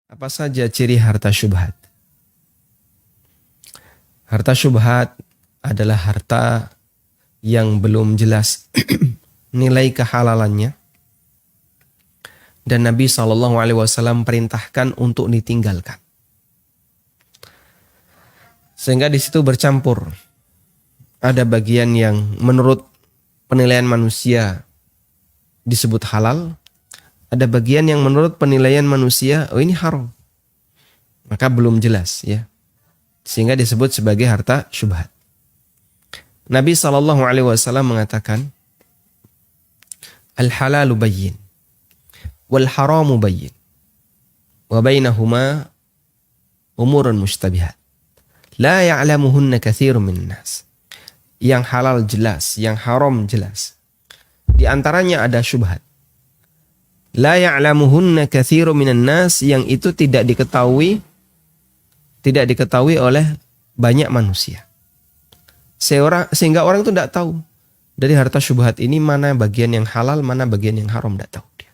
Apa saja ciri harta syubhat? Harta syubhat adalah harta yang belum jelas nilai kehalalannya, dan Nabi SAW perintahkan untuk ditinggalkan. Sehingga di situ bercampur. Ada bagian yang menurut penilaian manusia disebut halal, ada bagian yang menurut penilaian manusia, oh ini haram. Maka belum jelas ya. Sehingga disebut sebagai harta syubhat. Nabi SAW mengatakan, al-halalu bayyin, wal haramu bayyin, wa bainahuma umurun mushtabihat, la ya'lamuhunna katsirun minan nas. Yang halal jelas, yang haram jelas. Di antaranya ada syubhat. La ya'lamuhunna katsirun minan nas, yang itu tidak diketahui oleh banyak manusia. Sehingga orang itu tidak tahu dari harta syubhat ini mana bagian yang halal, mana bagian yang haram, tidak tahu dia.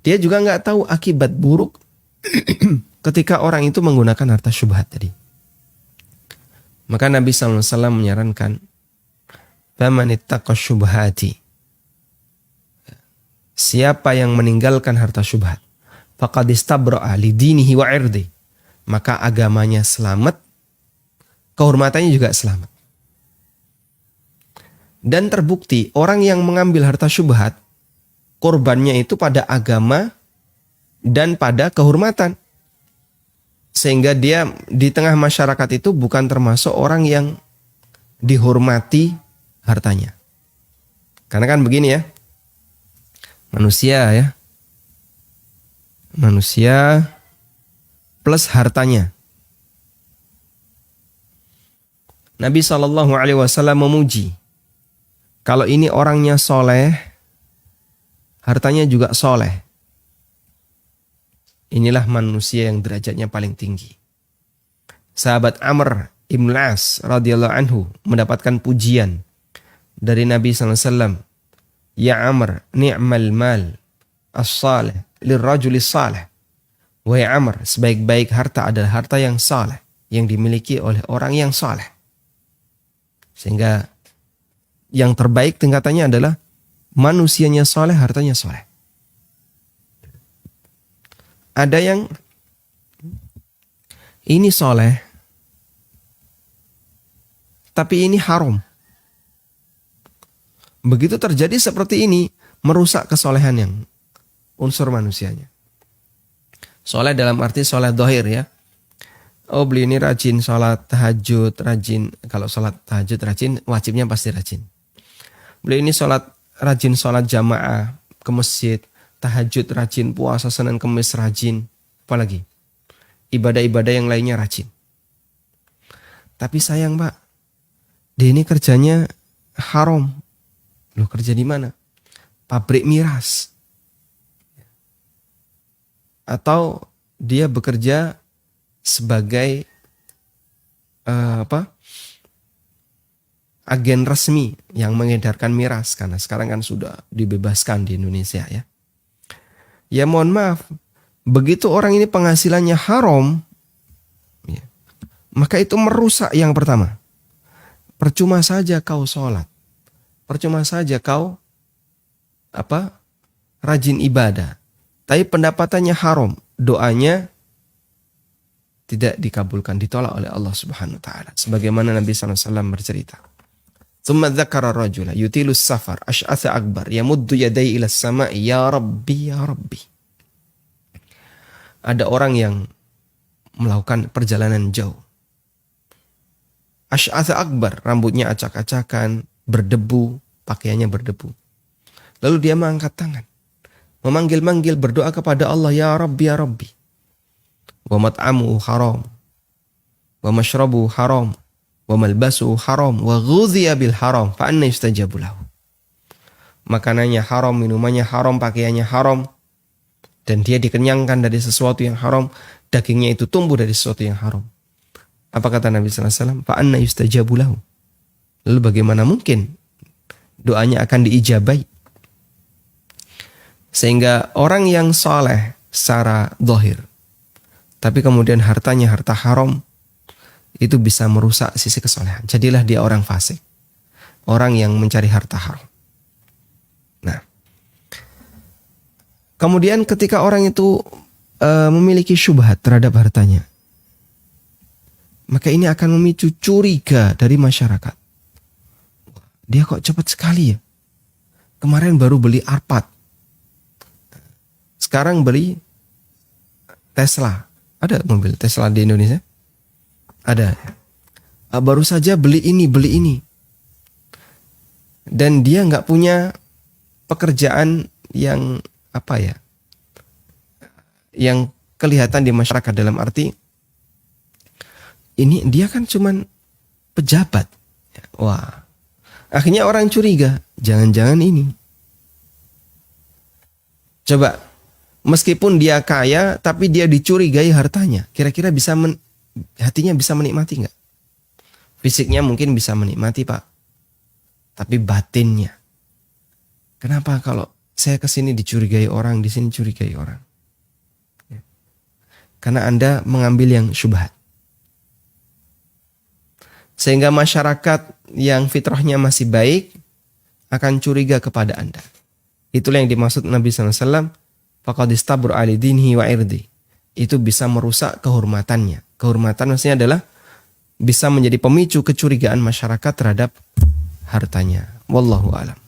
Dia juga nggak tahu akibat buruk ketika orang itu menggunakan harta syubhat tadi. Maka Nabi SAW menyarankan, faman ittaqa syubhati, siapa yang meninggalkan harta syubhat, faqad istabra'a li dinihi wa irdi, maka agamanya selamat, kehormatannya juga selamat. Dan terbukti orang yang mengambil harta syubhat, korbannya itu pada agama dan pada kehormatan. Sehingga dia di tengah masyarakat itu bukan termasuk orang yang dihormati hartanya. Karena kan begini ya, manusia plus hartanya. Nabi SAW memuji, kalau ini orangnya soleh, hartanya juga soleh. Inilah manusia yang derajatnya paling tinggi. Sahabat Amr ibn As radhiyallahu anhu mendapatkan pujian dari Nabi SAW. Ya Amr, ni'mal mal as-salih lirrajulis salih. Wahai Amr, sebaik-baik harta adalah harta yang saleh, yang dimiliki oleh orang yang saleh. Sehingga yang terbaik tingkatannya adalah manusianya saleh, hartanya saleh. Ada yang ini soleh, tapi ini haram. Begitu terjadi seperti ini, merusak kesolehan yang unsur manusianya. Soleh dalam arti soleh dohir ya. Oh beli ini rajin sholat tahajud, rajin. Kalau sholat tahajud rajin, wajibnya pasti rajin. Beli ini rajin sholat jamaah ke masjid. Tahajud rajin, puasa Senin Kemis rajin, apalagi ibadah-ibadah yang lainnya rajin. Tapi sayang Pak, dia ini kerjanya haram. Loh, kerja di mana? Pabrik miras. Atau dia bekerja sebagai agen resmi yang mengedarkan miras, karena sekarang kan sudah dibebaskan di Indonesia ya. Ya mohon maaf, begitu orang ini penghasilannya haram, ya, maka itu merusak yang pertama. Percuma saja kau sholat, percuma saja kau rajin ibadah, tapi pendapatannya haram, doanya tidak dikabulkan, ditolak oleh Allah Subhanahu Wa Taala. Sebagaimana Nabi SAW bercerita. Tsumma dzakara rajula yutilu safar ash'atha akbar yamuddu yadayhi ila as-sama'i ya rabbi ya rabbi. Ada orang yang melakukan perjalanan jauh. Ash'atha akbar, rambutnya acak-acakan, berdebu, pakaiannya berdebu. Lalu dia mengangkat tangan, memanggil-manggil, berdoa kepada Allah, ya rabbi ya rabbi. Wa mat'amuhu haram, wa mashrabuhu haram, wa malbasuhu haram, wa ghudhiya bil haram, fa anna yustajabu lahu. Makanannya haram, minumannya haram, pakaiannya haram, dan dia dikenyangkan dari sesuatu yang haram, dagingnya itu tumbuh dari sesuatu yang haram. Apa kata Nabi SAW? Fa anna yustajabu lahu. Lalu bagaimana mungkin doanya akan diijabai? Sehingga orang yang saleh, secara zahir. Tapi kemudian hartanya harta haram, itu bisa merusak sisi kesolehan. Jadilah dia orang fasik. Orang yang mencari harta haram. Nah, kemudian ketika orang itu memiliki syubhat terhadap hartanya, maka ini akan memicu curiga dari masyarakat. Dia kok cepat sekali ya? Kemarin baru beli Alphard. Sekarang beli Tesla. Ada mobil Tesla di Indonesia? Ada. Baru saja beli ini. Dan dia nggak punya pekerjaan yang yang kelihatan di masyarakat, dalam arti ini dia kan cuman pejabat. Wah, akhirnya orang curiga, jangan-jangan ini. Coba, meskipun dia kaya, tapi dia dicurigai hartanya, kira-kira hatinya bisa menikmati nggak? Fisiknya mungkin bisa menikmati, Pak, tapi batinnya, kenapa kalau saya kesini dicurigai orang, di sini curigai orang? Karena Anda mengambil yang syubhat. Sehingga masyarakat yang fitrahnya masih baik akan curiga kepada Anda. Itulah yang dimaksud Nabi SAW. Faqad istabur ali dinhi wa irdi. Itu bisa merusak kehormatannya. Kehormatan maksudnya adalah bisa menjadi pemicu kecurigaan masyarakat terhadap hartanya. Wallahu a'lam.